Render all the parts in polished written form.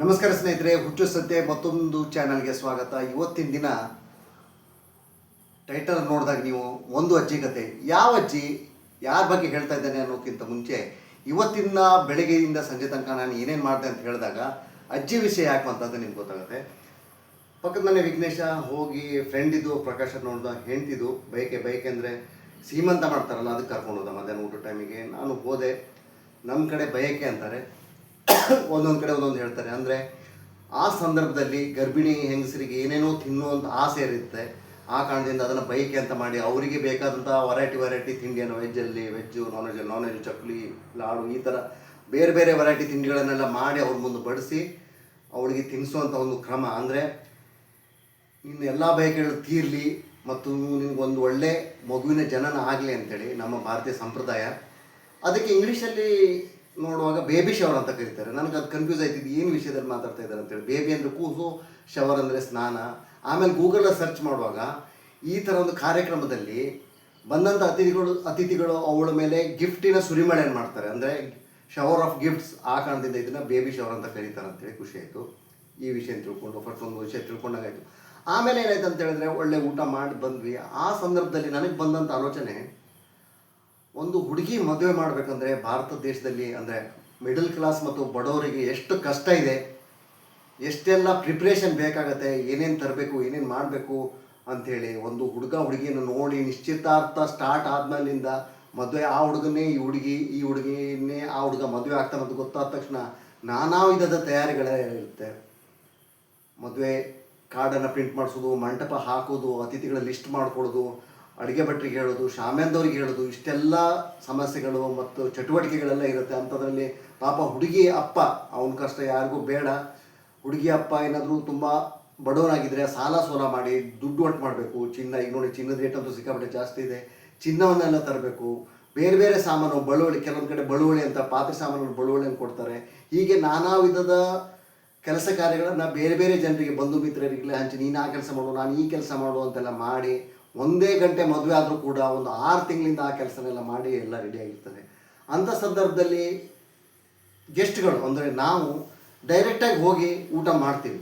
ನಮಸ್ಕಾರ ಸ್ನೇಹಿತರೆ, ಹುಚ್ಚು ಸತ್ಯ ಮತ್ತೊಂದು ಚಾನಲ್ಗೆ ಸ್ವಾಗತ. ಇವತ್ತಿನ ದಿನ ಟೈಟಲ್ ನೋಡಿದಾಗ ನೀವು ಒಂದು ಅಜ್ಜಿ ಕತೆ, ಯಾವ ಅಜ್ಜಿ ಯಾರ ಬಗ್ಗೆ ಹೇಳ್ತಾ ಇದ್ದಾನೆ ಅನ್ನೋಕ್ಕಿಂತ ಮುಂಚೆ ಇವತ್ತಿನ ಬೆಳಗ್ಗೆಯಿಂದ ಸಂಜೆ ತನಕ ನಾನು ಏನೇನು ಮಾಡಿದೆ ಅಂತ ಹೇಳಿದಾಗ ಅಜ್ಜಿ ವಿಷಯ ಯಾಕೆ ಅಂತಂದು ನಿಮ್ಗೆ ಗೊತ್ತಾಗುತ್ತೆ. ಪಕ್ಕದ ಮನೆ ವಿಘ್ನೇಶ ಹೋಗಿ ಫ್ರೆಂಡ್ ಇದ್ದು ಪ್ರಕಾಶ ನೋಡ್ದ ಹೆಂಡ್ತಿದ್ದು ಬೈಕೆ ಅಂದರೆ ಸೀಮಂತ ಮಾಡ್ತಾರಲ್ಲ, ಅದಕ್ಕೆ ಕರ್ಕೊಂಡು ಹೋದ ಮಧ್ಯಾಹ್ನ ಊಟ ಟೈಮಿಗೆ. ನಾನು ಹೋದೆ. ನಮ್ಮ ಕಡೆ ಬಯಕೆ ಅಂತಾರೆ, ಒಂದೊಂದು ಕಡೆ ಒಂದೊಂದು ಹೇಳ್ತಾರೆ. ಅಂದರೆ ಆ ಸಂದರ್ಭದಲ್ಲಿ ಗರ್ಭಿಣಿ ಹೆಂಗಸರಿಗೆ ಏನೇನೋ ತಿನ್ನುವಂಥ ಆಸೆ ಇರುತ್ತೆ. ಆ ಕಾರಣದಿಂದ ಅದನ್ನು ಬಯಕೆ ಅಂತ ಮಾಡಿ ಅವರಿಗೆ ಬೇಕಾದಂಥ ವೆರೈಟಿ ತಿಂಡಿಯನ್ನು ವೆಜ್ಜಲ್ಲಿ veg, non veg chakli, laddu, ಈ ಥರ ಬೇರೆ ಬೇರೆ ವೆರೈಟಿ ತಿಂಡಿಗಳನ್ನೆಲ್ಲ ಮಾಡಿ ಅವ್ರ ಮುಂದೆ ಬಡಿಸಿ ಅವಳಿಗೆ ತಿನ್ನಿಸುವಂಥ ಒಂದು ಕ್ರಮ. ಅಂದರೆ ಇನ್ನು ಎಲ್ಲ ಬಯಕೆಗಳು ತೀರಲಿ ಮತ್ತು ನಿಮಗೊಂದು ಒಳ್ಳೆ ಮಗುವಿನ ಜನನ ಆಗಲಿ ಅಂತೇಳಿ ನಮ್ಮ ಭಾರತೀಯ ಸಂಪ್ರದಾಯ. ಅದಕ್ಕೆ ಇಂಗ್ಲೀಷಲ್ಲಿ ನೋಡುವಾಗ ಬೇಬಿ ಶವರ್ ಅಂತ ಕರೀತಾರೆ. ನನಗೆ ಅದು ಕನ್ಫ್ಯೂಸ್ ಆಯ್ತಿದ್ದು, ಏನು ವಿಷಯದಲ್ಲಿ ಮಾತಾಡ್ತಾ ಇದ್ದಾರೆ ಅಂತೇಳಿ. ಬೇಬಿ ಅಂದರೆ ಕೂಸು, ಶವರ್ ಅಂದರೆ ಸ್ನಾನ. ಆಮೇಲೆ ಗೂಗಲಲ್ಲಿ ಸರ್ಚ್ ಮಾಡುವಾಗ ಈ ಥರ ಒಂದು ಕಾರ್ಯಕ್ರಮದಲ್ಲಿ ಬಂದಂಥ ಅತಿಥಿಗಳು ಅವಳ ಮೇಲೆ ಗಿಫ್ಟಿನ ಸುರಿಮಳೆಯನ್ನು ಮಾಡ್ತಾರೆ. ಅಂದರೆ ಶವರ್ ಆಫ್ ಗಿಫ್ಟ್ಸ್. ಆ ಕಾರಣದಿಂದ ಇದನ್ನು ಬೇಬಿ ಶವರ್ ಅಂತ ಕರೀತಾರೆ ಅಂತೇಳಿ ಖುಷಿ ಆಯಿತು. ಈ ವಿಷಯ ತಿಳ್ಕೊಂಡು ಫಸ್ಟ್ ಒಂದು ವಿಷಯ ತಿಳ್ಕೊಂಡಾಗಾಯಿತು. ಆಮೇಲೆ ಏನಾಯ್ತು ಅಂತ ಹೇಳಿದ್ರೆ, ಒಳ್ಳೆ ಊಟ ಮಾಡಿ ಬಂದ್ವಿ. ಆ ಸಂದರ್ಭದಲ್ಲಿ ನನಗೆ ಬಂದಂಥ ಆಲೋಚನೆ, ಒಂದು ಹುಡುಗಿ ಮದುವೆ ಮಾಡಬೇಕಂದ್ರೆ ಭಾರತ ದೇಶದಲ್ಲಿ ಅಂದರೆ ಮಿಡಲ್ ಕ್ಲಾಸ್ ಮತ್ತು ಬಡವರಿಗೆ ಎಷ್ಟು ಕಷ್ಟ ಇದೆ, ಎಷ್ಟೆಲ್ಲ ಪ್ರಿಪ್ರೇಷನ್ ಬೇಕಾಗತ್ತೆ, ಏನೇನು ತರಬೇಕು, ಏನೇನು ಮಾಡಬೇಕು ಅಂಥೇಳಿ. ಒಂದು ಹುಡುಗಿಯನ್ನು ನೋಡಿ ನಿಶ್ಚಿತಾರ್ಥ ಸ್ಟಾರ್ಟ್ ಆದ್ಮೇಲಿಂದ ಮದುವೆ, ಆ ಹುಡುಗನೇ ಈ ಹುಡುಗಿನೇ ಆ ಹುಡುಗ ಮದುವೆ ಆಗ್ತಾನೆ ಅಂತ ಗೊತ್ತಾದ ತಕ್ಷಣ ನಾನಾ ವಿಧದ ತಯಾರಿಗಳೇ ಇರುತ್ತೆ. ಮದುವೆ ಕಾರ್ಡನ್ನು ಪ್ರಿಂಟ್ ಮಾಡಿಸೋದು, ಮಂಟಪ ಹಾಕೋದು, ಅತಿಥಿಗಳ ಲಿಸ್ಟ್ ಮಾಡ್ಕೊಳ್ಳೋದು, ಅಡುಗೆ ಭಟ್ರಿಗೆ ಹೇಳೋದು, ಶಾಮ್ಯಾನ್ದವ್ರಿಗೆ ಹೇಳೋದು, ಇಷ್ಟೆಲ್ಲ ಸಮಸ್ಯೆಗಳು ಮತ್ತು ಚಟುವಟಿಕೆಗಳೆಲ್ಲ ಇರುತ್ತೆ. ಅಂಥದ್ರಲ್ಲಿ ಪಾಪ ಹುಡುಗಿ ಅಪ್ಪ, ಅವನ ಕಷ್ಟ ಯಾರಿಗೂ ಬೇಡ. ಹುಡುಗಿ ಅಪ್ಪ ಏನಾದರೂ ತುಂಬ ಬಡವನಾಗಿದ್ದರೆ ಸಾಲ ಸೋಲ ಮಾಡಿ ದುಡ್ಡು ಒಟ್ಟು ಮಾಡಬೇಕು. ಈಗ ನೋಡಿ, ಚಿನ್ನದ ರೇಟ್ ಅಂತೂ ಸಿಕ್ಕಾಪಟ್ಟೆ ಜಾಸ್ತಿ ಇದೆ. ಚಿನ್ನವನ್ನೆಲ್ಲ ತರಬೇಕು. ಬೇರೆ ಬೇರೆ ಸಾಮಾನು, ಬಳುವಳಿ, ಕೆಲವೊಂದು ಕಡೆ ಬಳುವಳಿ ಅಂತ ಪಾತ್ರೆ ಸಾಮಾನು ಬಳುವಳಿಯನ್ನು ಕೊಡ್ತಾರೆ. ಹೀಗೆ ನಾನಾ ವಿಧದ ಕೆಲಸ ಕಾರ್ಯಗಳನ್ನು ಬೇರೆ ಬೇರೆ ಜನರಿಗೆ, ಬಂಧು ಮಿತ್ರರಿಗಲೇ ಹಂಚಿ, ನೀನು ಆ ಕೆಲಸ ಮಾಡು, ನಾನು ಈ ಕೆಲಸ ಮಾಡು ಅಂತೆಲ್ಲ ಮಾಡಿ ಒಂದೇ ಗಂಟೆ ಮದುವೆ ಆದರೂ ಕೂಡ ಒಂದು 6 ತಿಂಗಳಿಂದ ಆ ಕೆಲಸನೆಲ್ಲ ಮಾಡಿ ಎಲ್ಲ ರೆಡಿಯಾಗಿರ್ತದೆ. ಅಂಥ ಸಂದರ್ಭದಲ್ಲಿ ಗೆಸ್ಟ್ಗಳು ಅಂದರೆ ನಾವು ಡೈರೆಕ್ಟಾಗಿ ಹೋಗಿ ಊಟ ಮಾಡ್ತೀವಿ.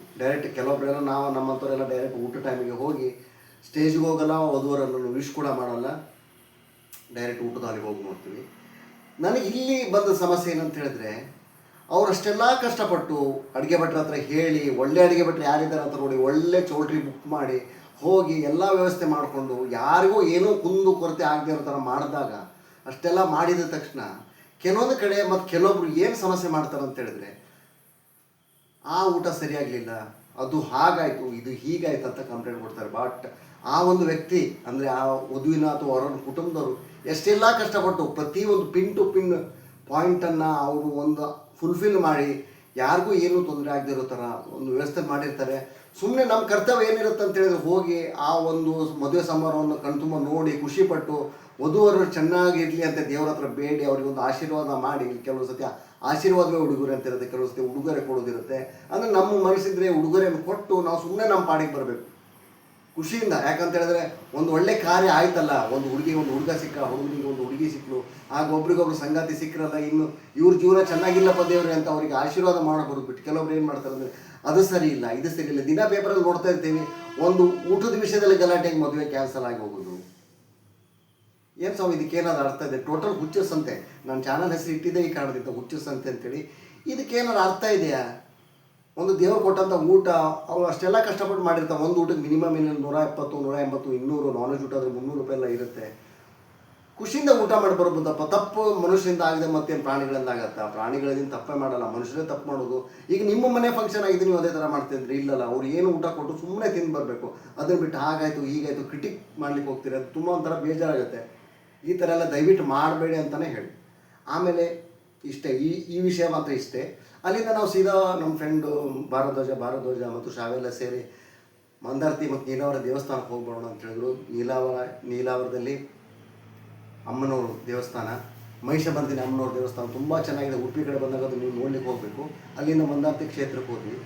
ಕೆಲವೊಬ್ಬರೆಲ್ಲ ನಾವು ನಮ್ಮಂಥವರೆಲ್ಲ ಡೈರೆಕ್ಟ್ ಊಟ ಟೈಮಿಗೆ ಹೋಗಿ ಸ್ಟೇಜ್ಗೆ ಹೋಗಲ್ಲ, ವಧುವರನ್ನು ವಿಶ್ ಕೂಡ ಮಾಡಲ್ಲ, ಡೈರೆಕ್ಟ್ ಊಟದ ಹಾಲಿಗೆ ಹೋಗಿ ನೋಡ್ತೀವಿ. ನನಗೆ ಇಲ್ಲಿ ಬಂದ ಸಮಸ್ಯೆ ಏನಂತ ಹೇಳಿದ್ರೆ, ಅವರಷ್ಟೆಲ್ಲ ಕಷ್ಟಪಟ್ಟು ಅಡುಗೆ ಭಟ್ರ ಹತ್ರ ಹೇಳಿ, ಒಳ್ಳೆ ಅಡುಗೆ ಭಟ್ರು ಯಾರಿದ್ದಾರೆ ಅಂತ ನೋಡಿ ಒಳ್ಳೆ ಚೌಲ್ಟ್ರಿ ಬುಕ್ ಮಾಡಿ ಹೋಗಿ ಎಲ್ಲ ವ್ಯವಸ್ಥೆ ಮಾಡಿಕೊಂಡು ಯಾರಿಗೂ ಏನೂ ಕುಂದು ಕೊರತೆ ಆಗದೆ ಇರೋ ಥರ ಮಾಡಿದಾಗ, ಅಷ್ಟೆಲ್ಲ ಮಾಡಿದ ತಕ್ಷಣ ಕೆಲವೊಂದು ಕಡೆ ಮತ್ತು ಕೆಲವೊಬ್ರು ಏನು ಸಮಸ್ಯೆ ಮಾಡ್ತಾರೆ ಅಂತ ಹೇಳಿದ್ರೆ, ಆ ಊಟ ಸರಿಯಾಗಲಿಲ್ಲ, ಅದು ಹಾಗಾಯಿತು, ಇದು ಹೀಗಾಯ್ತು ಅಂತ ಕಂಪ್ಲೇಂಟ್ ಕೊಡ್ತಾರೆ. ಬಟ್ ಆ ಒಂದು ವ್ಯಕ್ತಿ ಅಂದರೆ ಆ ವಧುವಿನ ಅಥವಾ ಅವರ ಕುಟುಂಬದವರು ಎಷ್ಟೆಲ್ಲ ಕಷ್ಟಪಟ್ಟು ಪ್ರತಿಯೊಂದು ಪಿನ್ ಟು ಪಿನ್ ಪಾಯಿಂಟನ್ನು ಅವರು ಒಂದು ಫುಲ್ಫಿಲ್ ಮಾಡಿ ಯಾರಿಗೂ ಏನೂ ತೊಂದರೆ ಆಗದೆ ಇರೋ ಥರ ಒಂದು ವ್ಯವಸ್ಥೆ ಮಾಡಿರ್ತಾರೆ. ಸುಮ್ಮನೆ ನಮ್ಮ ಕರ್ತವ್ಯ ಏನಿರುತ್ತೆ ಅಂತ ಹೇಳಿದ್ರೆ, ಹೋಗಿ ಆ ಒಂದು ಮದುವೆ ಸಮಾರಂಭವನ್ನು ಕಣ್ತುಂಬ ನೋಡಿ ಖುಷಿಪಟ್ಟು ವಧುವರು ಚೆನ್ನಾಗಿರಲಿ ಅಂತ ದೇವರ ಹತ್ರ ಬೇಡಿ ಅವರಿಗೊಂದು ಆಶೀರ್ವಾದ ಮಾಡಿ, ಕೆಲವು ಸತಿ ಆಶೀರ್ವಾದವೇ ಉಡುಗೊರೆ ಅಂತ ಇರುತ್ತೆ, ಕೆಲವು ಸತಿ ಉಡುಗೊರೆ ಕೊಡೋದಿರುತ್ತೆ. ಅಂದರೆ ನಮ್ಮ ಮನಸ್ಸಿದ್ರೆ ಉಡುಗೊರೆಯನ್ನು ಕೊಟ್ಟು ನಾವು ಸುಮ್ಮನೆ ನಮ್ಮ ಪಾಡಿಗೆ ಬರಬೇಕು ಖುಷಿಯಿಂದ. ಯಾಕಂತ ಹೇಳಿದ್ರೆ ಒಂದು ಒಳ್ಳೆ ಕಾರ್ಯ ಆಯ್ತಲ್ಲ, ಒಂದು ಹುಡುಗ ಸಿಕ್ಕ, ಹುಡುಗನಿಗೆ ಒಂದು ಹುಡುಗಿ ಸಿಕ್ಕಲು, ಆಗ ಒಬ್ರಿಗೊಬ್ರು ಸಂಗಾತಿ ಸಿಕ್ಕರಲ್ಲ, ಇನ್ನು ಇವ್ರ ಜೀವನ ಚೆನ್ನಾಗಿಲ್ಲಪ್ಪ ದೇವ್ರೆ ಅಂತ ಅವರಿಗೆ ಆಶೀರ್ವಾದ ಮಾಡಬಹುದು. ಬಿಟ್ಟು ಕೆಲವೊಬ್ರು ಏನು ಮಾಡ್ತಾರೆ ಅಂದರೆ, ಅದು ಸರಿ ಇಲ್ಲ, ಇದು ಸರಿ ಇಲ್ಲ. ದಿನ ಪೇಪರಲ್ಲಿ ನೋಡ್ತಾ ಇರ್ತೀವಿ, ಒಂದು ಊಟದ ವಿಷಯದಲ್ಲಿ ಗಲಾಟೆಗೆ ಮದುವೆ ಕ್ಯಾನ್ಸಲ್ ಆಗಿ ಹೋಗೋದು. ಏನು ಸ್ವಾಮಿ, ಇದಕ್ಕೇನಾದ್ರು ಅರ್ಥ ಇದೆ? ಟೋಟಲ್ ಹುಚ್ಚಸ್ ಅಂತೆ. ನನ್ನ ಚಾನಲ್ ಹೆಸರು ಇಟ್ಟಿದ್ದೆ ಈ ಕಾರಣದಿಂದ, ಹುಚ್ಚಸ್ ಅಂತೆ ಅಂತೇಳಿ. ಇದಕ್ಕೇನಾದ್ರು ಅರ್ಥ ಇದೆಯಾ? ಒಂದು ದೇವ್ರು ಕೊಟ್ಟಂಥ ಊಟ, ಅವ್ರು ಅಷ್ಟೆಲ್ಲ ಕಷ್ಟಪಟ್ಟು ಮಾಡಿರ್ತಾರೆ. ಒಂದು ಊಟಕ್ಕೆ ಮಿನಿಮಮ್ 170, 180, 200, ನಾನ್ ವೆಜ್ ಊಟ ಆದರೆ 300 ರೂಪಾಯಿ ಎಲ್ಲ ಇರುತ್ತೆ. ಖುಷಿಯಿಂದ ಊಟ ಮಾಡಿ ಬರ್ಬೋದಪ್ಪ. ತಪ್ಪು ಮನುಷ್ಯರಿಂದ ಆಗದೆ ಮತ್ತೇನು ಪ್ರಾಣಿಗಳಿಂದ ಆಗತ್ತಾ? ಪ್ರಾಣಿಗಳಿಂದ ತಪ್ಪೇ ಮಾಡಲ್ಲ, ಮನುಷ್ಯರೇ ತಪ್ಪು ಮಾಡೋದು. ಈಗ ನಿಮ್ಮ ಮನೆ ಫಂಕ್ಷನ್ ಆಗಿದ್ದು ನೀವು ಅದೇ ಥರ ಮಾಡ್ತಿದ್ರಿ? ಇಲ್ಲಲ್ಲ, ಅವ್ರು ಏನು ಊಟ ಕೊಟ್ಟು ಸುಮ್ಮನೆ ತಿಂದು ಬರಬೇಕು. ಅದನ್ನು ಬಿಟ್ಟು ಹಾಗಾಯಿತು ಹೀಗಾಯಿತು ಕ್ರಿಟಿಕ್ ಮಾಡ್ಲಿಕ್ಕೆ ಹೋಗ್ತೀರಿ, ಅದು ತುಂಬ ಒಂಥರ ಬೇಜಾರಾಗುತ್ತೆ. ಈ ಥರ ಎಲ್ಲ ದಯವಿಟ್ಟು ಮಾಡಬೇಡಿ ಅಂತಲೇ ಹೇಳಿ. ಆಮೇಲೆ ಇಷ್ಟೇ, ಈ ವಿಷಯ ಮಾತ್ರ ಇಷ್ಟೇ. ಅಲ್ಲಿಂದ ನಾವು ಸೀದಾ ನಮ್ಮ ಫ್ರೆಂಡು ಭಾರದ್ವಾಜ ಮತ್ತು ಶಾವೆಲ್ಲ ಸೇರಿ ಮಂದಾರ್ತಿ ಮತ್ತು ನೀಲಾವರ ದೇವಸ್ಥಾನಕ್ಕೆ ಹೋಗ್ಬರೋಣ ಅಂತ ಹೇಳಿದ್ರು. ನೀಲಾವರದಲ್ಲಿ ಅಮ್ಮನವರು ದೇವಸ್ಥಾನ, ಮಹಿಷಮರ್ದಿನಿ ಅಮ್ಮನವ್ರ ದೇವಸ್ಥಾನ ತುಂಬ ಚೆನ್ನಾಗಿದೆ. ಉಡುಪಿ ಕಡೆ ಬಂದಾಗ ಅದು ನೀವು ನೋಡ್ಲಿಕ್ಕೆ ಹೋಗಬೇಕು. ಅಲ್ಲಿಂದ ಮಂದಾರ್ತಿ ಕ್ಷೇತ್ರಕ್ಕೆ ಹೋದ್ವಿ.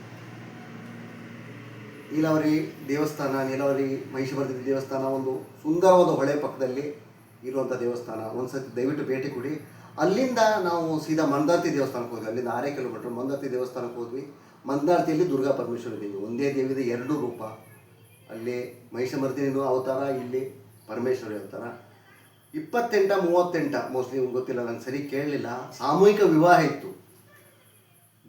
ನೀಲಾವರಿ ಮಹಿಷಮರ್ದಿನಿ ದೇವಸ್ಥಾನ ಒಂದು ಸುಂದರವಾದ ಹೊಳೆ ಪಕ್ಕದಲ್ಲಿ ಇರುವಂಥ ದೇವಸ್ಥಾನ. ಒಂದು ಸತಿ ದಯವಿಟ್ಟು ಭೇಟಿ ಕೊಡಿ. ಅಲ್ಲಿಂದ ನಾವು ಸೀದಾ ಮಂದಾರ್ತಿ ದೇವಸ್ಥಾನಕ್ಕೆ ಹೋದ್ವಿ. ಅಲ್ಲಿಂದ 6 ಕಿಲೋಮೀಟ್ರ್ ಮಂದಾರ್ತಿ ದೇವಸ್ಥಾನಕ್ಕೆ ಹೋದ್ವಿ. ಮಂದಾರ್ತಿಯಲ್ಲಿ ದುರ್ಗಾ ಪರಮೇಶ್ವರಿ ದೇವಿ, ಒಂದೇ ದೇವಿದೆ 2 ರೂಪ. ಅಲ್ಲಿ ಮಹಿಷಮರ್ದಿನಿನೂ ಅವತಾರ, ಇಲ್ಲಿ ಪರಮೇಶ್ವರಿ ಅವತಾರ. 28 ಮೋಸ್ಟ್ಲಿ ಗೊತ್ತಿಲ್ಲ, ನನಗೆ ಸರಿ ಕೇಳಲಿಲ್ಲ. ಸಾಮೂಹಿಕ ವಿವಾಹ ಇತ್ತು.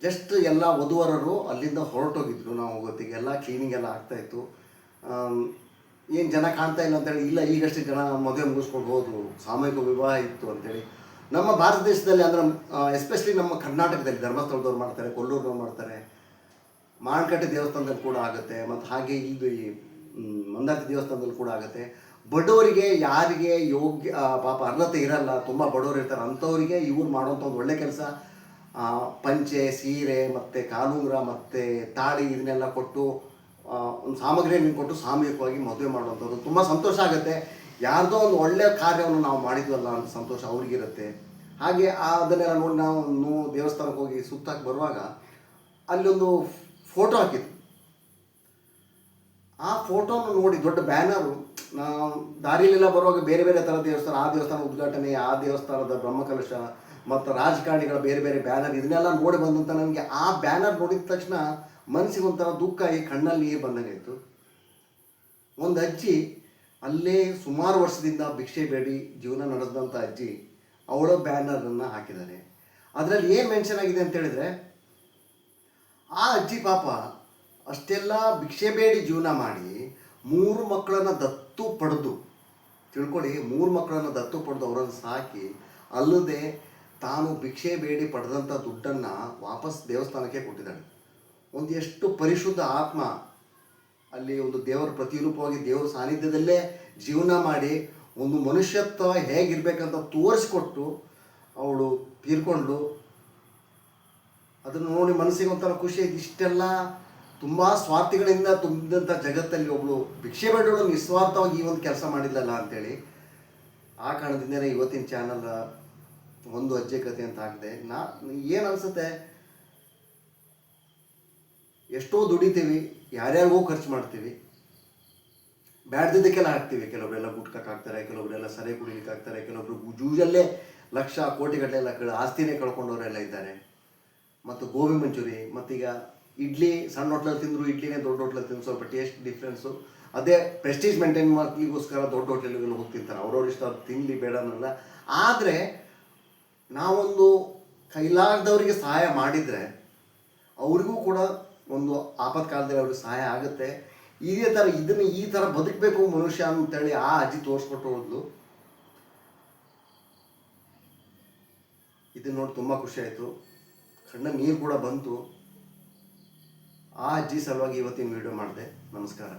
ಜಸ್ಟ್ ಎಲ್ಲ ವಧುವರರು ಅಲ್ಲಿಂದ ಹೊರಟೋಗಿದ್ರು. ನಾವು ಗೊತ್ತಿಗೆ ಎಲ್ಲ ಕ್ಲೀನಿಂಗ್ ಎಲ್ಲ ಆಗ್ತಾಯಿತ್ತು. ಏನು ಜನ ಕಾಣ್ತಾ ಇಲ್ಲ ಅಂತೇಳಿ, ಇಲ್ಲ ಈಗಷ್ಟು ಜನ ಮದುವೆ ಮುಗಿಸ್ಕೊಂಡು ಹೋದರು, ಸಾಮೂಹಿಕ ವಿವಾಹ ಇತ್ತು ಅಂತೇಳಿ. ನಮ್ಮ ಭಾರತ ದೇಶದಲ್ಲಿ ಅಂದರೆ ಎಸ್ಪೆಷಲಿ ನಮ್ಮ ಕರ್ನಾಟಕದಲ್ಲಿ ಧರ್ಮಸ್ಥಳದವ್ರು ಮಾಡ್ತಾರೆ, ಕೊಲ್ಲೂರಿನವ್ರು ಮಾಡ್ತಾರೆ, ಮಾಣಕಟ್ಟೆ ದೇವಸ್ಥಾನದಲ್ಲಿ ಕೂಡ ಆಗುತ್ತೆ, ಮತ್ತು ಹಾಗೆ ಇದು ಈ ಮಂದಾರ್ತಿ ದೇವಸ್ಥಾನದಲ್ಲಿ ಕೂಡ ಆಗುತ್ತೆ. ಬಡವರಿಗೆ, ಯಾರಿಗೆ ಯೋಗ್ಯ ಪಾಪ ಅರ್ಹತೆ ಇರಲ್ಲ, ತುಂಬ ಬಡವರು ಇರ್ತಾರೆ, ಅಂಥವರಿಗೆ ಇವ್ರು ಮಾಡೋಂಥ ಒಂದು ಒಳ್ಳೆ ಕೆಲಸ. ಪಂಚೆ, ಸೀರೆ ಮತ್ತು ಕಾಲುಂಗುರ ಮತ್ತು ತಾಳಿ ಇದನ್ನೆಲ್ಲ ಕೊಟ್ಟು ಒಂದು ಸಾಮಗ್ರಿಯನ್ನು ಕೊಟ್ಟು ಸಾಮೂಹಿಕವಾಗಿ ಮದುವೆ ಮಾಡುವಂಥದ್ದು ತುಂಬ ಸಂತೋಷ ಆಗುತ್ತೆ. ಯಾರ್ದೋ ಒಂದು ಒಳ್ಳೆಯ ಕಾರ್ಯವನ್ನು ನಾವು ಮಾಡಿದ್ವಲ್ಲ ಅಂತ ಸಂತೋಷ ಅವ್ರಿಗಿರುತ್ತೆ. ಹಾಗೆ ಅದನ್ನೆಲ್ಲ ನೋಡಿ ನಾವು ದೇವಸ್ಥಾನಕ್ಕೆ ಹೋಗಿ ಸುತ್ತಾಕಿ ಬರುವಾಗ ಅಲ್ಲೊಂದು ಫೋಟೋ ಹಾಕಿದ್ರು. ಆ ಫೋಟೋನ ನೋಡಿ ದೊಡ್ಡ ಬ್ಯಾನರು, ದಾರಿಲೆಲ್ಲ ಬರುವಾಗ ಬೇರೆ ಬೇರೆ ಥರ ದೇವಸ್ಥಾನ, ಆ ದೇವಸ್ಥಾನ ಉದ್ಘಾಟನೆ, ಆ ದೇವಸ್ಥಾನದ ಬ್ರಹ್ಮಕಲಶ ಮತ್ತು ರಾಜಕಾರಣಿಗಳ ಬೇರೆ ಬೇರೆ ಬ್ಯಾನರ್, ಇದನ್ನೆಲ್ಲ ನೋಡಿ ಬಂದಂತ ನನಗೆ ಆ ಬ್ಯಾನರ್ ನೋಡಿದ ತಕ್ಷಣ ಮನಸ್ಸಿಗೆ ಒಂಥರ ದುಃಖ, ಈ ಕಣ್ಣಲ್ಲಿ ನೀರು ಬಂದಂಗಾಯಿತು. ಒಂದು ಅಜ್ಜಿ ಅಲ್ಲೇ ಸುಮಾರು ವರ್ಷದಿಂದ ಭಿಕ್ಷೆ ಬೇಡಿ ಜೀವನ ನಡೆಸಿದಂಥ ಅಜ್ಜಿ, ಅವಳ ಬ್ಯಾನರನ್ನು ಹಾಕಿದ್ದಾರೆ. ಅದರಲ್ಲಿ ಏನು ಮೆನ್ಷನ್ ಆಗಿದೆ ಅಂತ ಹೇಳಿದರೆ, ಆ ಅಜ್ಜಿ ಪಾಪ ಅಷ್ಟೆಲ್ಲ ಭಿಕ್ಷೆ ಬೇಡಿ ಜೀವನ ಮಾಡಿ 3 ಮಕ್ಕಳನ್ನು ದತ್ತು ಪಡೆದು, ತಿಳ್ಕೊಳ್ಳಿ, 3 ಮಕ್ಕಳನ್ನು ದತ್ತು ಪಡೆದು ಅವರನ್ನು ಸಾಕಿ, ಅಲ್ಲದೆ ತಾನು ಭಿಕ್ಷೆ ಬೇಡಿ ಪಡೆದಂಥ ದುಡ್ಡನ್ನು ವಾಪಸ್ ದೇವಸ್ಥಾನಕ್ಕೆ ಕೊಟ್ಟಿದ್ದಾಳೆ. ಒಂದು ಎಷ್ಟು ಪರಿಶುದ್ಧ ಆತ್ಮ, ಅಲ್ಲಿ ಒಂದು ದೇವರ ಪ್ರತಿರೂಪವಾಗಿ ದೇವರ ಸಾನ್ನಿಧ್ಯದಲ್ಲೇ ಜೀವನ ಮಾಡಿ ಒಂದು ಮನುಷ್ಯತ್ವ ಹೇಗಿರಬೇಕಂತ ತೋರಿಸ್ಕೊಟ್ಟು ಅವಳು ತೀರ್ಕೊಂಡು. ಅದನ್ನು ನೋಡಿ ಮನಸ್ಸಿಗೆ ಒಂಥರ ಖುಷಿ ಆಯ್ತು. ಇಷ್ಟೆಲ್ಲ ತುಂಬ ಸ್ವಾರ್ಥಿಗಳಿಂದ ತುಂಬಿದಂಥ ಜಗತ್ತಲ್ಲಿ ಒಬ್ಬಳು ಭಿಕ್ಷೆ ಬೇಡೋಳು ನಿಸ್ವಾರ್ಥವಾಗಿ ಈ ಒಂದು ಕೆಲಸ ಮಾಡಿಲ್ಲಲ್ಲ ಅಂಥೇಳಿ. ಆ ಕಾರಣದಿಂದಲೇ ಇವತ್ತಿನ ಚಾನಲ್ ಒಂದು ಅಜ್ಜೆ ಕತೆ ಅಂತ ಹಾಕಿದೆ. ಏನು ಅನಿಸುತ್ತೆ, ಎಷ್ಟೋ ದುಡಿತೀವಿ, ಯಾರ್ಯಾರಿಗೋ ಖರ್ಚು ಮಾಡ್ತೀವಿ, ಬ್ಯಾಡ್ದಿದ್ದಕ್ಕೆಲ್ಲ ಹಾಕ್ತೀವಿ. ಕೆಲವೊಬ್ಬರೆಲ್ಲ ಗುಟ್ಕಕ್ಕೆ ಹಾಕ್ತಾರೆ, ಕೆಲವೊಬ್ಬರೆಲ್ಲ ಸರಿ ಕುಡಿಲಿಕ್ಕೆ ಹಾಕ್ತಾರೆ, ಕೆಲವೊಬ್ರು ಜೂಜಲ್ಲೇ ಲಕ್ಷ ಕೋಟಿಗಟ್ಟಲೆಲ್ಲ ಆಸ್ತಿನೇ ಕಳ್ಕೊಂಡವರೆಲ್ಲ ಇದ್ದಾರೆ. ಮತ್ತು ಗೋಬಿ ಮಂಚೂರಿ, ಮತ್ತೀಗ ಇಡ್ಲಿ, ಸಣ್ಣ ಹೋಟ್ಲಲ್ಲಿ ತಿಂದರು ಇಡ್ಲಿನೇ ದೊಡ್ಡ ಹೋಟ್ಲಲ್ಲಿ ತಿಂದು ಸ್ವಲ್ಪ ಟೇಸ್ಟ್ ಡಿಫ್ರೆನ್ಸು. ಅದೇ ಪ್ರೆಸ್ಟೀಜ್ ಮೇಂಟೈನ್ ಮಾಡ್ಲಿಕ್ಕೋಸ್ಕರ ದೊಡ್ಡ ಹೋಟ್ಲಿಗೆಲ್ಲ ಹೋಗ್ತಿರ್ತಾರೆ. ಅವ್ರವ್ರು ಇಷ್ಟ ತಿನ್ನಲಿ ಬೇಡ ಅನ್ನಲ್ಲ. ಆದರೆ ನಾವೊಂದು ಕೈಲಾಗದವರಿಗೆ ಸಹಾಯ ಮಾಡಿದರೆ ಅವ್ರಿಗೂ ಕೂಡ ಒಂದು ಆಪತ್ಕಾಲದಲ್ಲಿ ಅವ್ರಿಗೆ ಸಹಾಯ ಆಗುತ್ತೆ. ಇದೇ ಥರ ಇದನ್ನು ಈ ಥರ ಬದುಕಬೇಕು ಮನುಷ್ಯ ಅಂತೇಳಿ ಆ ಅಜ್ಜಿ ತೋರಿಸ್ಕೊಟ್ಟು ಹೋದ್ಲು. ಇದನ್ನು ನೋಡಿ ತುಂಬ ಖುಷಿ ಆಯಿತು, ಕಣ್ಣ ನೀರು ಕೂಡ ಬಂತು. ಆ ಅಜ್ಜಿ ಸಲುವಾಗಿ ಇವತ್ತಿನ ವಿಡಿಯೋ ಮಾಡಿದೆ. ನಮಸ್ಕಾರ.